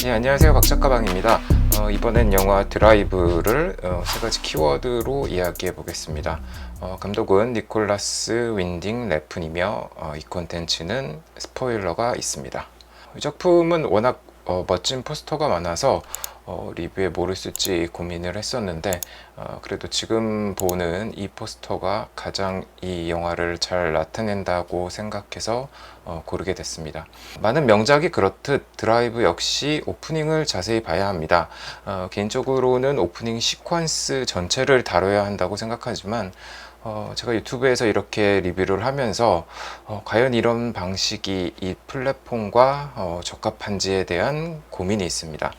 네, 안녕하세요. 박작가방입니다. 이번엔 영화 드라이브를 세 가지 키워드로 이야기해 보겠습니다. 감독은 니콜라스 윈딩 레픈이며 이 콘텐츠는 스포일러가 있습니다. 이 작품은 워낙 멋진 포스터가 많아서 리뷰에 뭐를 쓸지 고민을 했었는데 그래도 지금 보는 이 포스터가 가장 이 영화를 잘 나타낸다고 생각해서 고르게 됐습니다. 많은 명작이 그렇듯 드라이브 역시 오프닝을 자세히 봐야 합니다. 개인적으로는 오프닝 시퀀스 전체를 다뤄야 한다고 생각하지만 제가 유튜브에서 이렇게 리뷰를 하면서 과연 이런 방식이 이 플랫폼과 적합한지에 대한 고민이 있습니다.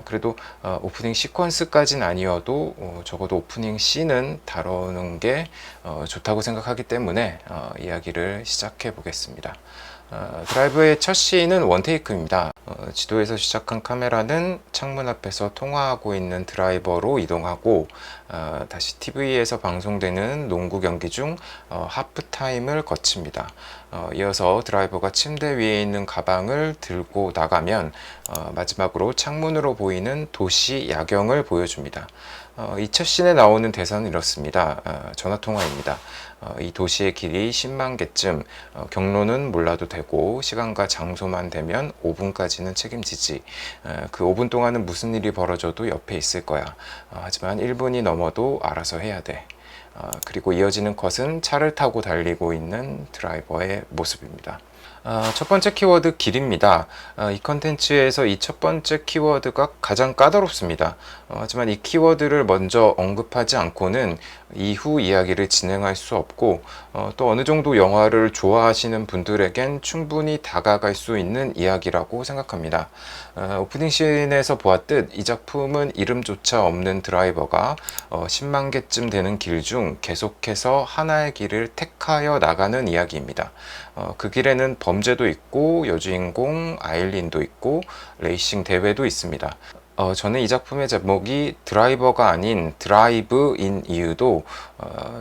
그래도 오프닝 시퀀스까지는 아니어도 적어도 오프닝 씬은 다루는 게 좋다고 생각하기 때문에 이야기를 시작해 보겠습니다. 드라이브의 첫 씬은 원테이크입니다. 지도에서 시작한 카메라는 창문 앞에서 통화하고 있는 드라이버로 이동하고 다시 TV에서 방송되는 농구 경기 중 하프타임을 거칩니다. 이어서 드라이버가 침대 위에 있는 가방을 들고 나가면 마지막으로 창문으로 보이는 도시 야경을 보여줍니다. 이 첫 씬에 나오는 대사는 이렇습니다. 전화통화입니다. 이 도시의 길이 10만 개쯤, 경로는 몰라도 되고 시간과 장소만 되면 5분까지는 책임지지. 그 5분 동안은 무슨 일이 벌어져도 옆에 있을 거야. 하지만 1분이 넘어도 알아서 해야 돼. 그리고 이어지는 컷은 차를 타고 달리고 있는 드라이버의 모습입니다. 첫 번째 키워드 길입니다. 이 컨텐츠에서 이 첫 번째 키워드가 가장 까다롭습니다. 하지만 이 키워드를 먼저 언급하지 않고는 이후 이야기를 진행할 수 없고 또 어느 정도 영화를 좋아하시는 분들에겐 충분히 다가갈 수 있는 이야기라고 생각합니다. 오프닝 씬에서 보았듯 이 작품은 이름조차 없는 드라이버가 10만 개쯤 되는 길 중 계속해서 하나의 길을 택하여 나가는 이야기입니다. 그 길에는 범죄도 있고 여주인공 아일린도 있고 레이싱 대회도 있습니다. 저는 이 작품의 제목이 드라이버가 아닌 드라이브인 이유도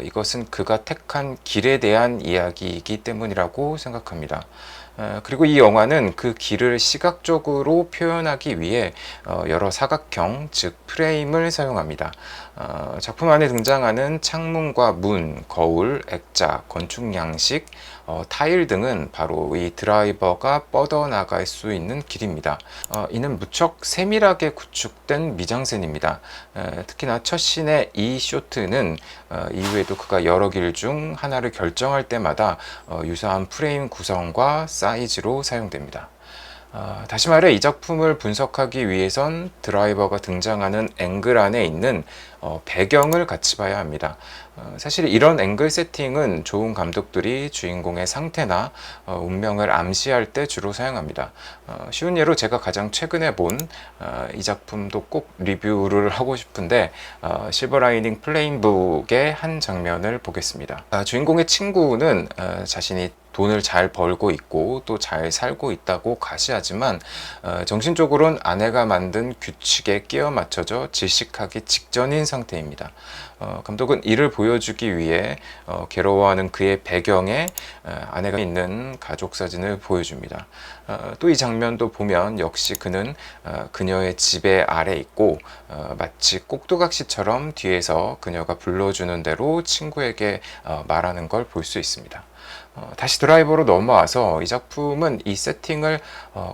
이것은 그가 택한 길에 대한 이야기이기 때문이라고 생각합니다. 그리고 이 영화는 그 길을 시각적으로 표현하기 위해 여러 사각형, 즉 프레임을 사용합니다. 작품 안에 등장하는 창문과 문, 거울, 액자, 건축 양식, 타일 등은 바로 이 드라이버가 뻗어나갈 수 있는 길입니다. 이는 무척 세밀하게 구축된 미장센입니다. 특히나 첫 씬의 이 쇼트는 이후에도 그가 여러 길 중 하나를 결정할 때마다 유사한 프레임 구성과 사이즈로 사용됩니다. 다시 말해 이 작품을 분석하기 위해선 드라이버가 등장하는 앵글 안에 있는 배경을 같이 봐야 합니다. 사실 이런 앵글 세팅은 좋은 감독들이 주인공의 상태나 운명을 암시할 때 주로 사용합니다. 쉬운 예로 제가 가장 최근에 본 이 작품도 꼭 리뷰를 하고 싶은데 실버라이닝 플레인북의 한 장면을 보겠습니다. 주인공의 친구는 자신이 돈을 잘 벌고 있고 또 잘 살고 있다고 과시하지만 정신적으로는 아내가 만든 규칙에 끼어 맞춰져 질식하기 직전인 상태입니다. 감독은 이를 보여주기 위해 괴로워하는 그의 배경에 아내가 있는 가족 사진을 보여줍니다. 또 이 장면도 보면 역시 그는 그녀의 지배 아래 있고 마치 꼭두각시처럼 뒤에서 그녀가 불러주는 대로 친구에게 말하는 걸 볼 수 있습니다. 다시 드라이버로 넘어와서 이 작품은 이 세팅을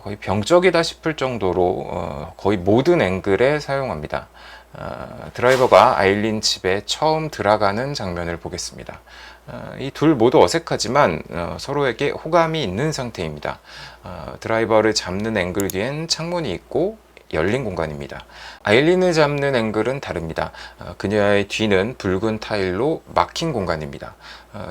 거의 병적이다 싶을 정도로 거의 모든 앵글에 사용합니다. 드라이버가 아일린 집에 처음 들어가는 장면을 보겠습니다. 이 둘 모두 어색하지만 서로에게 호감이 있는 상태입니다. 드라이버를 잡는 앵글 뒤엔 창문이 있고 열린 공간입니다. 아일린을 잡는 앵글은 다릅니다. 그녀의 뒤는 붉은 타일로 막힌 공간입니다.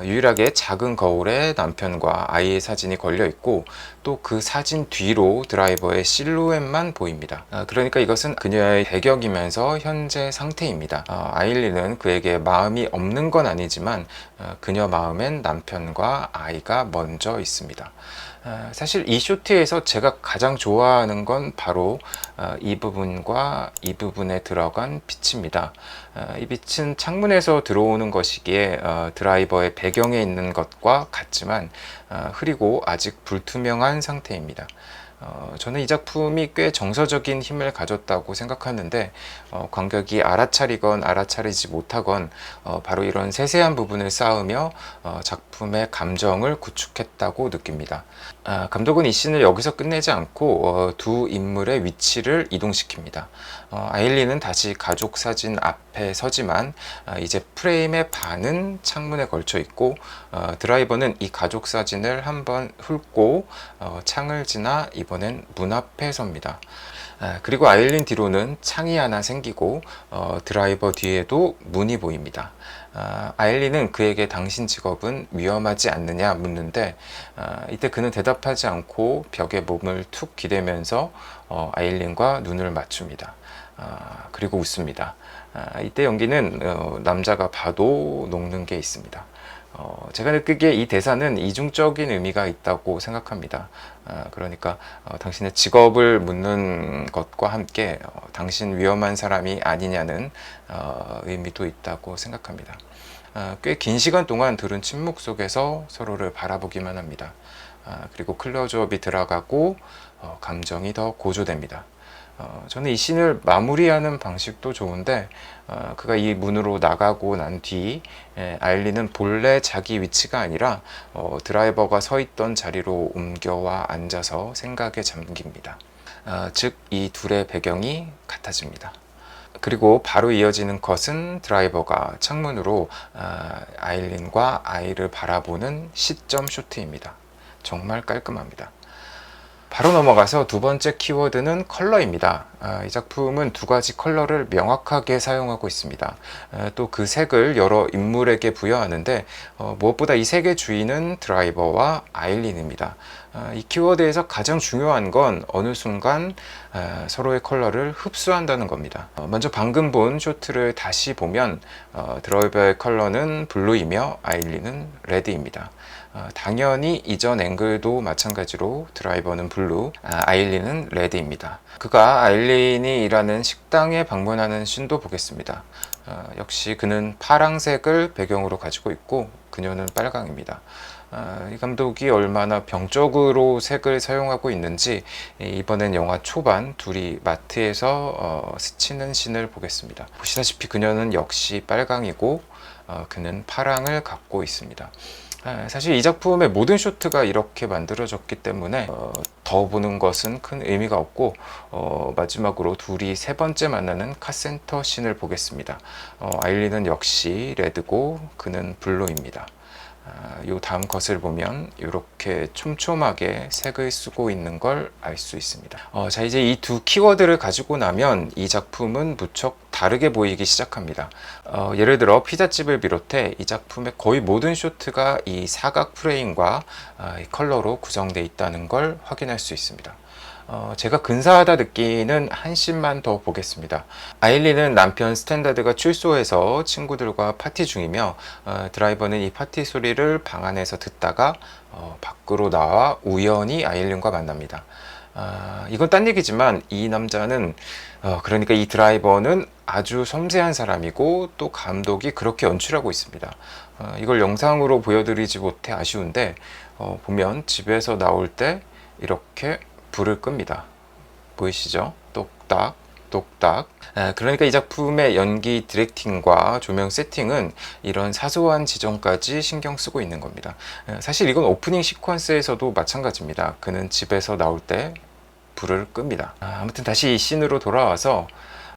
유일하게 작은 거울에 남편과 아이의 사진이 걸려 있고 또 그 사진 뒤로 드라이버의 실루엣만 보입니다. 그러니까 이것은 그녀의 배경이면서 현재 상태입니다. 아일린은 그에게 마음이 없는 건 아니지만 그녀 마음엔 남편과 아이가 먼저 있습니다. 사실 이 쇼트에서 제가 가장 좋아하는 건 바로 이 부분과 이 부분에 들어간 빛입니다. 이 빛은 창문에서 들어오는 것이기에 드라이버의 배경에 있는 것과 같지만 흐리고 아직 불투명한 상태입니다. 저는 이 작품이 꽤 정서적인 힘을 가졌다고 생각하는데 관객이 알아차리건 알아차리지 못하건 바로 이런 세세한 부분을 쌓으며 작품의 감정을 구축했다고 느낍니다. 감독은 이 씬을 여기서 끝내지 않고 두 인물의 위치를 이동시킵니다. 아일린은 다시 가족 사진 앞에 서지만 이제 프레임의 반은 창문에 걸쳐 있고 드라이버는 이 가족 사진을 한번 훑고 창을 지나 이번엔 문 앞에 섭니다. 그리고 아일린 뒤로는 창이 하나 생기고 드라이버 뒤에도 문이 보입니다. 아일린은 그에게 당신 직업은 위험하지 않느냐 묻는데 이때 그는 대답하지 않고 벽에 몸을 툭 기대면서 아일린과 눈을 맞춥니다. 그리고 웃습니다. 이때 연기는 남자가 봐도 녹는 게 있습니다. 제가 느끼기에 이 대사는 이중적인 의미가 있다고 생각합니다. 그러니까 당신의 직업을 묻는 것과 함께 당신 위험한 사람이 아니냐는 의미도 있다고 생각합니다. 꽤 긴 시간 동안 둘은 침묵 속에서 서로를 바라보기만 합니다. 그리고 클로즈업이 들어가고 감정이 더 고조됩니다. 저는 이 씬을 마무리하는 방식도 좋은데 그가 이 문으로 나가고 난 뒤 아일린은 본래 자기 위치가 아니라 드라이버가 서 있던 자리로 옮겨와 앉아서 생각에 잠깁니다. 즉 이 둘의 배경이 같아집니다. 그리고 바로 이어지는 컷은 드라이버가 창문으로 아일린과 아이를 바라보는 시점 쇼트입니다. 정말 깔끔합니다. 바로 넘어가서 두 번째 키워드는 컬러입니다. 이 작품은 두 가지 컬러를 명확하게 사용하고 있습니다. 또 그 색을 여러 인물에게 부여하는데 무엇보다 이 색의 주인은 드라이버와 아일린입니다. 이 키워드에서 가장 중요한 건 어느 순간 서로의 컬러를 흡수한다는 겁니다. 먼저 방금 본 쇼트를 다시 보면 드라이버의 컬러는 블루이며 아일린은 레드입니다. 당연히 이전 앵글도 마찬가지로 드라이버는 블루, 아일린은 레드입니다. 그가 아일린이 일하는 식당에 방문하는 씬도 보겠습니다. 역시 그는 파랑색을 배경으로 가지고 있고 그녀는 빨강입니다. 이 감독이 얼마나 병적으로 색을 사용하고 있는지 이번엔 영화 초반 둘이 마트에서 스치는 씬을 보겠습니다. 보시다시피 그녀는 역시 빨강이고 그는 파랑을 갖고 있습니다. 사실 이 작품의 모든 쇼트가 이렇게 만들어졌기 때문에 더 보는 것은 큰 의미가 없고 마지막으로 둘이 세 번째 만나는 카센터 씬을 보겠습니다. 아일린은 역시 레드고 그는 블루입니다. 이 다음 컷을 보면 이렇게 촘촘하게 색을 쓰고 있는 걸 알 수 있습니다. 자, 이제 이 두 키워드를 가지고 나면 이 작품은 무척 다르게 보이기 시작합니다. 예를 들어 피자집을 비롯해 이 작품의 거의 모든 쇼트가 이 사각 프레임과 이 컬러로 구성되어 있다는 걸 확인할 수 있습니다. 제가 근사하다 느끼는 한 씬만 더 보겠습니다. 아일린은 남편 스탠다드가 출소해서 친구들과 파티 중이며 드라이버는 이 파티 소리를 방 안에서 듣다가 밖으로 나와 우연히 아일린과 만납니다. 이건 딴 얘기지만 이 남자는 그러니까 이 드라이버는 아주 섬세한 사람이고 또 감독이 그렇게 연출하고 있습니다. 이걸 영상으로 보여드리지 못해 아쉬운데 보면 집에서 나올 때 이렇게 불을 끕니다. 보이시죠? 똑딱 똑딱. 그러니까 이 작품의 연기 디렉팅과 조명 세팅은 이런 사소한 지점까지 신경 쓰고 있는 겁니다. 사실 이건 오프닝 시퀀스에서도 마찬가지입니다. 그는 집에서 나올 때 불을 끕니다. 아무튼 다시 이 씬으로 돌아와서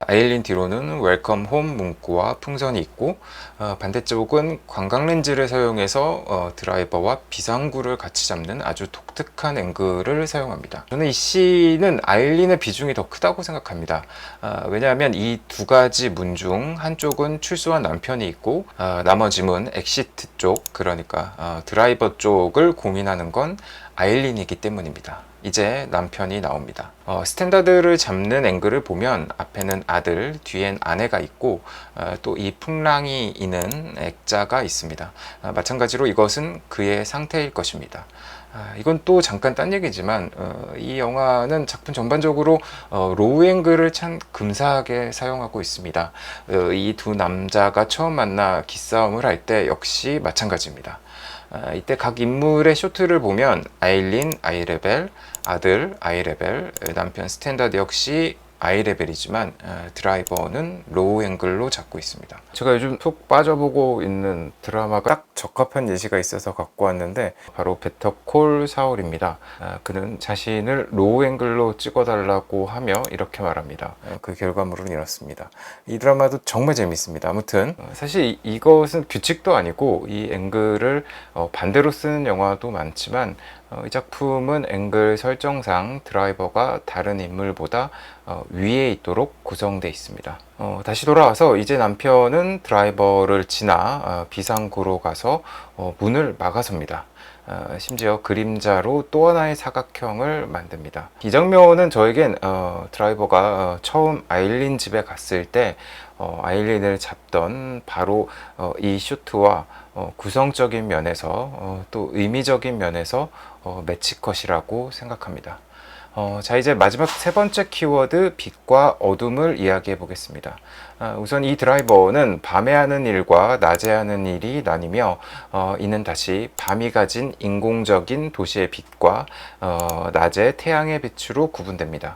아일린 뒤로는 웰컴 홈 문구와 풍선이 있고 반대쪽은 관광 렌즈를 사용해서 드라이버와 비상구를 같이 잡는 아주 독특한 앵글을 사용합니다. 저는 이 씬은 아일린의 비중이 더 크다고 생각합니다. 왜냐하면 이 두 가지 문 중 한쪽은 출소한 남편이 있고 나머지 문 엑시트 쪽, 그러니까 드라이버 쪽을 고민하는 건 아일린이기 때문입니다. 이제 남편이 나옵니다. 스탠다드를 잡는 앵글을 보면 앞에는 아들, 뒤엔 아내가 있고 또 이 풍랑이 이는 액자가 있습니다. 마찬가지로 이것은 그의 상태일 것입니다. 이건 또 잠깐 딴 얘기지만 이 영화는 작품 전반적으로 로우 앵글을 참 근사하게 사용하고 있습니다. 이 두 남자가 처음 만나 기싸움을 할 때 역시 마찬가지입니다. 이때 각 인물의 쇼트를 보면 아일린, 아이레벨, 아들, 아이레벨, 남편 스탠다드 역시 아이레벨이지만 드라이버는 로우 앵글로 잡고 있습니다. 제가 요즘 푹 빠져보고 있는 드라마가 딱 적합한 예시가 있어서 갖고 왔는데 바로 베터콜 사울입니다. 그는 자신을 로우 앵글로 찍어달라고 하며 이렇게 말합니다. 그 결과물은 이렇습니다. 이 드라마도 정말 재밌습니다. 아무튼 사실 이것은 규칙도 아니고 이 앵글을 반대로 쓰는 영화도 많지만 이 작품은 앵글 설정상 드라이버가 다른 인물보다 위에 있도록 구성되어 있습니다. 다시 돌아와서 이제 남편은 드라이버를 지나 비상구로 가서 문을 막아섭니다. 심지어 그림자로 또 하나의 사각형을 만듭니다. 이 장면은 저에겐 드라이버가 처음 아일린 집에 갔을 때 아일린을 잡던 바로 이 슈트와 구성적인 면에서 또 의미적인 면에서 매치컷이라고 생각합니다. 자, 이제 마지막 세 번째 키워드, 빛과 어둠을 이야기해 보겠습니다. 우선 이 드라이버는 밤에 하는 일과 낮에 하는 일이 나뉘며 이는 다시 밤이 가진 인공적인 도시의 빛과 낮의 태양의 빛으로 구분됩니다.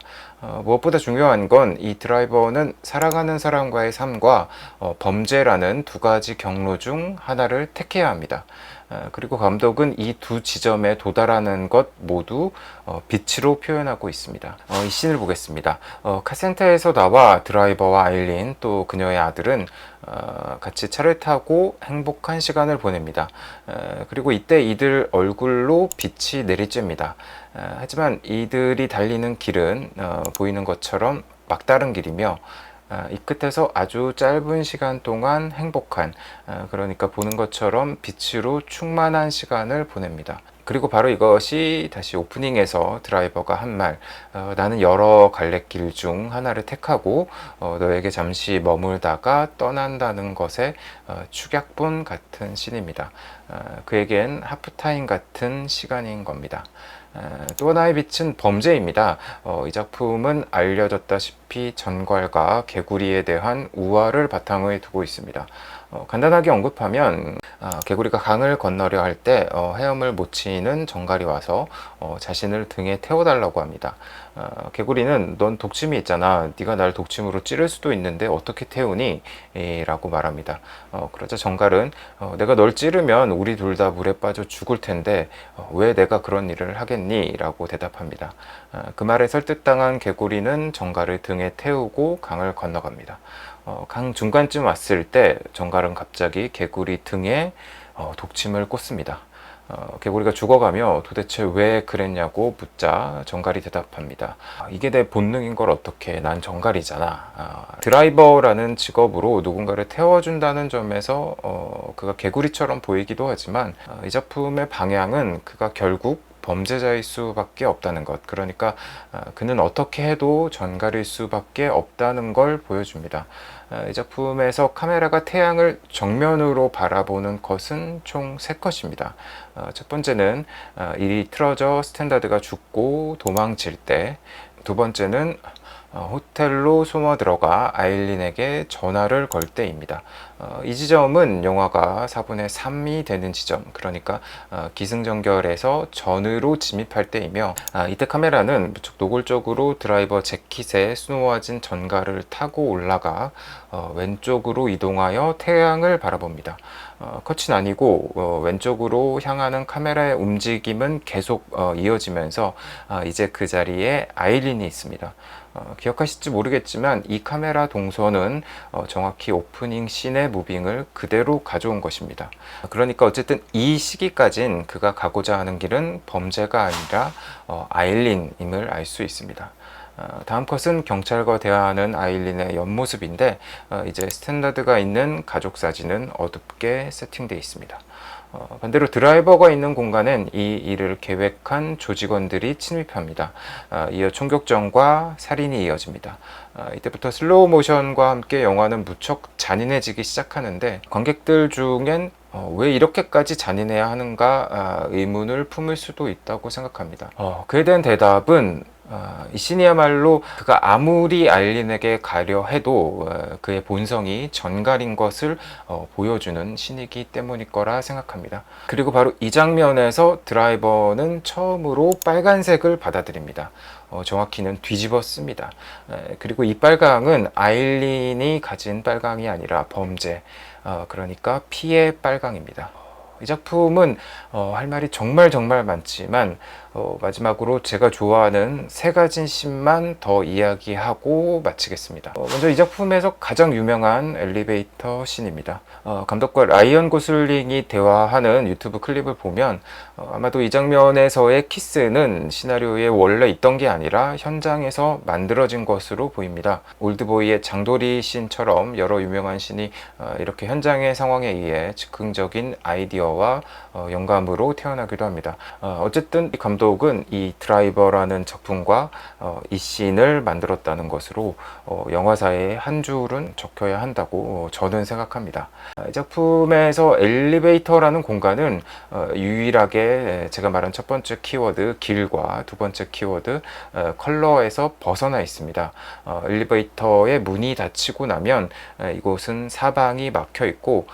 무엇보다 중요한 건 이 드라이버는 살아가는 사람과의 삶과 범죄라는 두 가지 경로 중 하나를 택해야 합니다. 그리고 감독은 이 두 지점에 도달하는 것 모두 빛으로 표현하고 있습니다. 이 씬을 보겠습니다. 카센터에서 나와 드라이버와 아일린 또 그녀의 아들은 같이 차를 타고 행복한 시간을 보냅니다. 그리고 이때 이들 얼굴로 빛이 내리쬐입니다. 하지만 이들이 달리는 길은 보이는 것처럼 막다른 길이며 이 끝에서 아주 짧은 시간 동안 행복한, 그러니까 보는 것처럼 빛으로 충만한 시간을 보냅니다. 그리고 바로 이것이 다시 오프닝에서 드라이버가 한 말, 나는 여러 갈래길 중 하나를 택하고 너에게 잠시 머물다가 떠난다는 것의 축약본 같은 씬입니다. 그에겐 하프타임 같은 시간인 겁니다. 또 하나의 빛은 범죄입니다. 이 작품은 알려졌다시피 전갈과 개구리에 대한 우화를 바탕에 두고 있습니다. 간단하게 언급하면 개구리가 강을 건너려 할 때 헤엄을 못 치는 전갈이 와서 자신을 등에 태워달라고 합니다. 개구리는 넌 독침이 있잖아. 네가 날 독침으로 찌를 수도 있는데 어떻게 태우니? 라고 말합니다. 그러자 전갈은 내가 널 찌르면 우리 둘 다 물에 빠져 죽을 텐데 왜 내가 그런 일을 하겠니? 라고 대답합니다. 그 말에 설득당한 개구리는 전갈을 등에 태우고 강을 건너갑니다. 강 중간쯤 왔을 때 전갈은 갑자기 개구리 등에 독침을 꽂습니다. 개구리가 죽어가며 도대체 왜 그랬냐고 묻자 전갈이 대답합니다. 이게 내 본능인 걸 어떡해. 난 전갈이잖아. 드라이버라는 직업으로 누군가를 태워준다는 점에서 그가 개구리처럼 보이기도 하지만 이 작품의 방향은 그가 결국 범죄자일 수밖에 없다는 것, 그러니까 그는 어떻게 해도 전갈일 수밖에 없다는 걸 보여줍니다. 이 작품에서 카메라가 태양을 정면으로 바라보는 것은 총 3컷입니다. 첫 번째는 일이 틀어져 스탠다드가 죽고 도망칠 때, 두 번째는 호텔로 숨어 들어가 아일린에게 전화를 걸 때입니다. 이 지점은 영화가 4분의 3이 되는 지점, 그러니까 기승전결에서 전으로 진입할 때이며 이때 카메라는 무척 노골적으로 드라이버 재킷에 수놓아진 전갈을 타고 올라가 왼쪽으로 이동하여 태양을 바라봅니다. 컷이 아니고 왼쪽으로 향하는 카메라의 움직임은 계속 이어지면서 이제 그 자리에 아일린이 있습니다. 기억하실지 모르겠지만 이 카메라 동선은 정확히 오프닝 씬의 무빙을 그대로 가져온 것입니다. 그러니까 어쨌든 이 시기까진 그가 가고자 하는 길은 범죄가 아니라 아일린임을 알 수 있습니다. 다음 컷은 경찰과 대화하는 아일린의 옆모습인데 이제 스탠다드가 있는 가족 사진은 어둡게 세팅되어 있습니다. 반대로 드라이버가 있는 공간엔 이 일을 계획한 조직원들이 침입합니다. 이어 총격전과 살인이 이어집니다. 이때부터 슬로우 모션과 함께 영화는 무척 잔인해지기 시작하는데 관객들 중엔 왜 이렇게까지 잔인해야 하는가 의문을 품을 수도 있다고 생각합니다. 그에 대한 대답은 이 씬이야말로 그가 아무리 아일린에게 가려 해도 그의 본성이 전갈인 것을 보여주는 씬이기 때문일 거라 생각합니다. 그리고 바로 이 장면에서 드라이버는 처음으로 빨간색을 받아들입니다. 정확히는 뒤집어 씁니다. 그리고 이 빨강은 아일린이 가진 빨강이 아니라 범죄, 그러니까 피의 빨강입니다. 이 작품은 할 말이 정말 많지만 마지막으로 제가 좋아하는 세 가지 씬만 더 이야기하고 마치겠습니다. 먼저 이 작품에서 가장 유명한 엘리베이터 씬입니다. 감독과 라이언 고슬링이 대화하는 유튜브 클립을 보면 아마도 이 장면에서의 키스는 시나리오에 원래 있던 게 아니라 현장에서 만들어진 것으로 보입니다. 올드보이의 장도리 씬처럼 여러 유명한 씬이 이렇게 현장의 상황에 의해 즉흥적인 아이디어와 영감으로 태어나기도 합니다. 어쨌든 이 감독은 이 드라이버라는 작품과 이 씬을 만들었다는 것으로 영화사에 한 줄은 적혀야 한다고 저는 생각합니다. 이 작품에서 엘리베이터라는 공간은 유일하게 제가 말한 첫 번째 키워드 길과 두 번째 키워드 컬러에서 벗어나 있습니다. 엘리베이터의 문이 닫히고 나면 이곳은 사방이 막혀 있고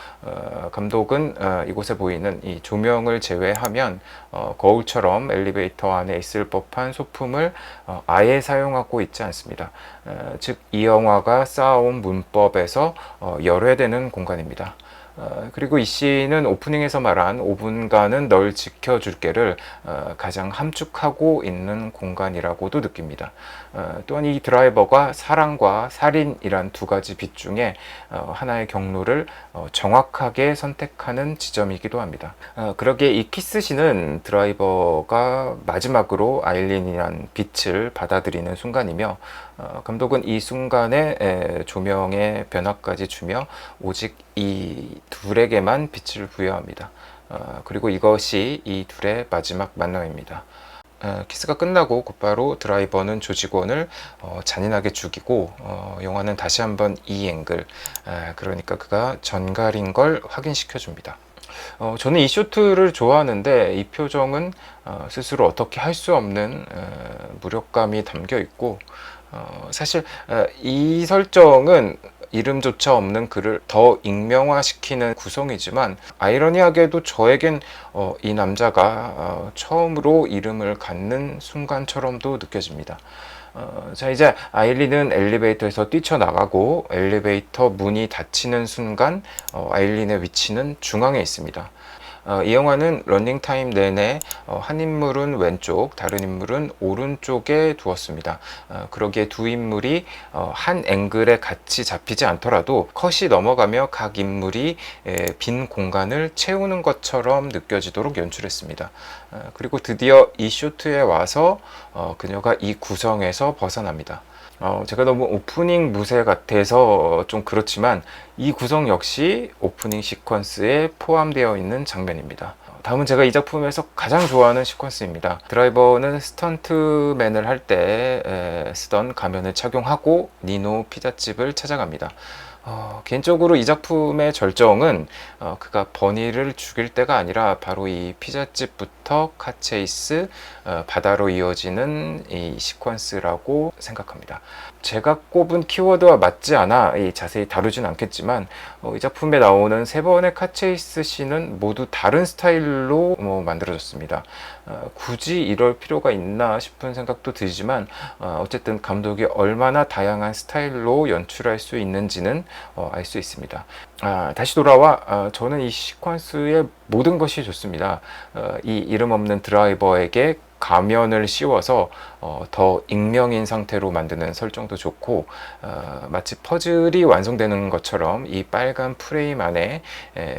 감독은 이곳에 보이는 이 조명을 제외하면 거울처럼 엘리베이터 안에 있을 법한 소품을 아예 사용하고 있지 않습니다. 즉 이 영화가 쌓아온 문법에서 열외되는 공간입니다. 그리고 이 씬은 오프닝에서 말한 5분간은 널 지켜줄게를 가장 함축하고 있는 공간이라고도 느낍니다. 또한 이 드라이버가 사랑과 살인이란 두 가지 빛 중에 하나의 경로를 정확하게 선택하는 지점이기도 합니다. 그러기에 이 키스씬은 드라이버가 마지막으로 아일린이란 빛을 받아들이는 순간이며 감독은 이 순간에 조명의 변화까지 주며 오직 이 둘에게만 빛을 부여합니다. 그리고 이것이 이 둘의 마지막 만남입니다. 키스가 끝나고 곧바로 드라이버는 조직원을 잔인하게 죽이고 영화는 다시 한번 이 앵글, 그러니까 그가 전갈인 걸 확인시켜 줍니다. 저는 이 쇼트를 좋아하는데 이 표정은 스스로 어떻게 할 수 없는 무력감이 담겨 있고 사실 이 설정은 이름조차 없는 그를 더 익명화시키는 구성이지만 아이러니하게도 저에겐 이 남자가 처음으로 이름을 갖는 순간처럼도 느껴집니다. 자, 이제 아일린은 엘리베이터에서 뛰쳐나가고 엘리베이터 문이 닫히는 순간 아일린의 위치는 중앙에 있습니다. 이 영화는 러닝타임 내내 한 인물은 왼쪽, 다른 인물은 오른쪽에 두었습니다. 그러기에 두 인물이 한 앵글에 같이 잡히지 않더라도 컷이 넘어가며 각 인물이 빈 공간을 채우는 것처럼 느껴지도록 연출했습니다. 그리고 드디어 이 쇼트에 와서 그녀가 이 구성에서 벗어납니다. 제가 너무 오프닝 무새 같아서 좀 그렇지만 이 구성 역시 오프닝 시퀀스에 포함되어 있는 장면입니다. 다음은 제가 이 작품에서 가장 좋아하는 시퀀스입니다. 드라이버는 스턴트맨을 할 때 쓰던 가면을 착용하고 니노 피자집을 찾아갑니다. 개인적으로 이 작품의 절정은 그가 버니를 죽일 때가 아니라 바로 이 피자집부터 카체이스, 바다로 이어지는 이 시퀀스라고 생각합니다. 제가 꼽은 키워드와 맞지 않아 자세히 다루진 않겠지만 이 작품에 나오는 세 번의 카체이스 씬은 모두 다른 스타일로 만들어졌습니다. 굳이 이럴 필요가 있나 싶은 생각도 들지만 어쨌든 감독이 얼마나 다양한 스타일로 연출할 수 있는지는 알 수 있습니다. 다시 돌아와 저는 이 시퀀스의 모든 것이 좋습니다. 이 이름 없는 드라이버에게 가면을 씌워서 더 익명인 상태로 만드는 설정도 좋고 마치 퍼즐이 완성되는 것처럼 이 빨간 프레임 안에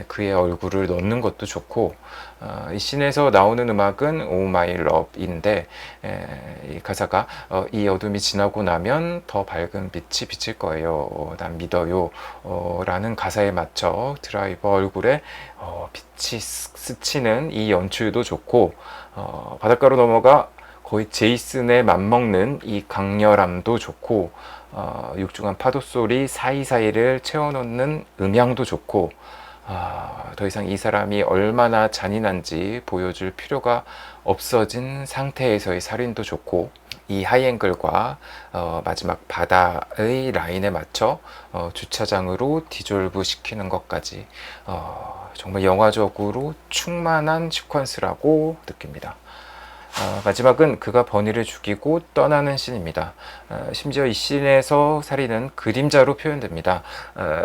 그의 얼굴을 넣는 것도 좋고 이 씬에서 나오는 음악은 Oh My Love인데 이 가사가 이 어둠이 지나고 나면 더 밝은 빛이 비칠 거예요. 난 믿어요. 라는 가사에 맞춰 드라이버 얼굴에 빛이 스치는 이 연출도 좋고 바닷가로 넘어가 거의 제이슨에 맞먹는 이 강렬함도 좋고 육중한 파도 소리 사이사이를 채워넣는 음향도 좋고 더 이상 이 사람이 얼마나 잔인한지 보여줄 필요가 없어진 상태에서의 살인도 좋고 이 하이앵글과 마지막 바다의 라인에 맞춰 주차장으로 디졸브 시키는 것까지 정말 영화적으로 충만한 시퀀스라고 느낍니다. 마지막은 그가 버니를 죽이고 떠나는 씬입니다. 심지어 이 씬에서 살인은 그림자로 표현됩니다.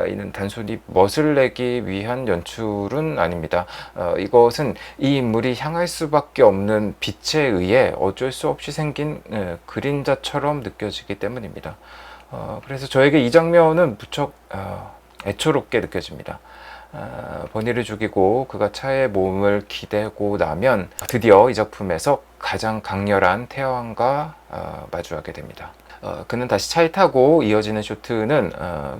이는 단순히 멋을 내기 위한 연출은 아닙니다. 이것은 이 인물이 향할 수밖에 없는 빛에 의해 어쩔 수 없이 생긴 그림자처럼 느껴지기 때문입니다. 그래서 저에게 이 장면은 무척 애초롭게 느껴집니다. 버니를 죽이고 그가 차에 몸을 기대고 나면 드디어 이 작품에서 가장 강렬한 태양과 마주하게 됩니다. 그는 다시 차에 타고 이어지는 쇼트는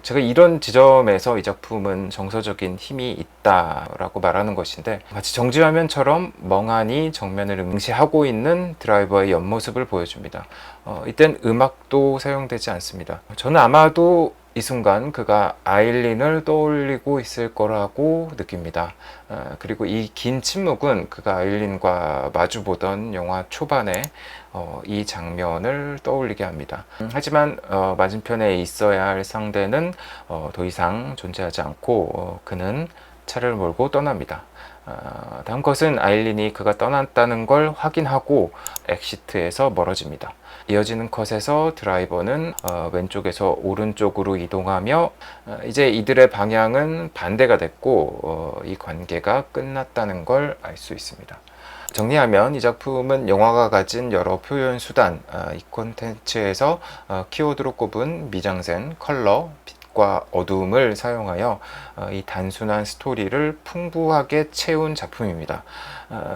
제가 이런 지점에서 이 작품은 정서적인 힘이 있다라고 말하는 것인데, 마치 정지화면처럼 멍하니 정면을 응시하고 있는 드라이버의 옆모습을 보여줍니다. 이땐 음악도 사용되지 않습니다. 저는 아마도 이 순간 그가 아일린을 떠올리고 있을 거라고 느낍니다. 그리고 이 긴 침묵은 그가 아일린과 마주보던 영화 초반에 이 장면을 떠올리게 합니다. 하지만 맞은편에 있어야 할 상대는 더 이상 존재하지 않고 그는 차를 몰고 떠납니다. 다음 컷은 아일린이 그가 떠났다는 걸 확인하고 엑시트에서 멀어집니다. 이어지는 컷에서 드라이버는 왼쪽에서 오른쪽으로 이동하며 이제 이들의 방향은 반대가 됐고 이 관계가 끝났다는 걸 알 수 있습니다. 정리하면 이 작품은 영화가 가진 여러 표현 수단, 이 콘텐츠에서 키워드로 꼽은 미장센, 컬러, 빛과 어두움을 사용하여 이 단순한 스토리를 풍부하게 채운 작품입니다.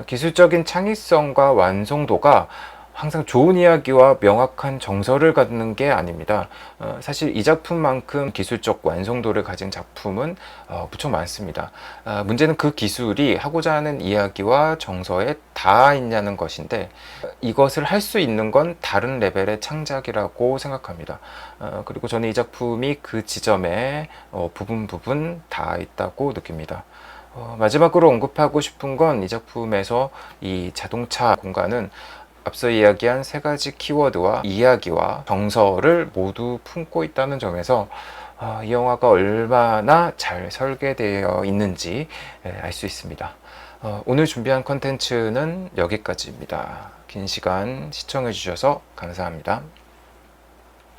기술적인 창의성과 완성도가 항상 좋은 이야기와 명확한 정서를 갖는 게 아닙니다. 사실 이 작품만큼 기술적 완성도를 가진 작품은 무척 많습니다. 문제는 그 기술이 하고자 하는 이야기와 정서에 닿아 있냐는 것인데, 이것을 할 수 있는 건 다른 레벨의 창작이라고 생각합니다. 그리고 저는 이 작품이 그 지점에 부분 닿아 있다고 느낍니다. 마지막으로 언급하고 싶은 건 이 작품에서 이 자동차 공간은 앞서 이야기한 세 가지 키워드와 이야기와 정서를 모두 품고 있다는 점에서 이 영화가 얼마나 잘 설계되어 있는지 알 수 있습니다. 오늘 준비한 컨텐츠는 여기까지입니다. 긴 시간 시청해 주셔서 감사합니다.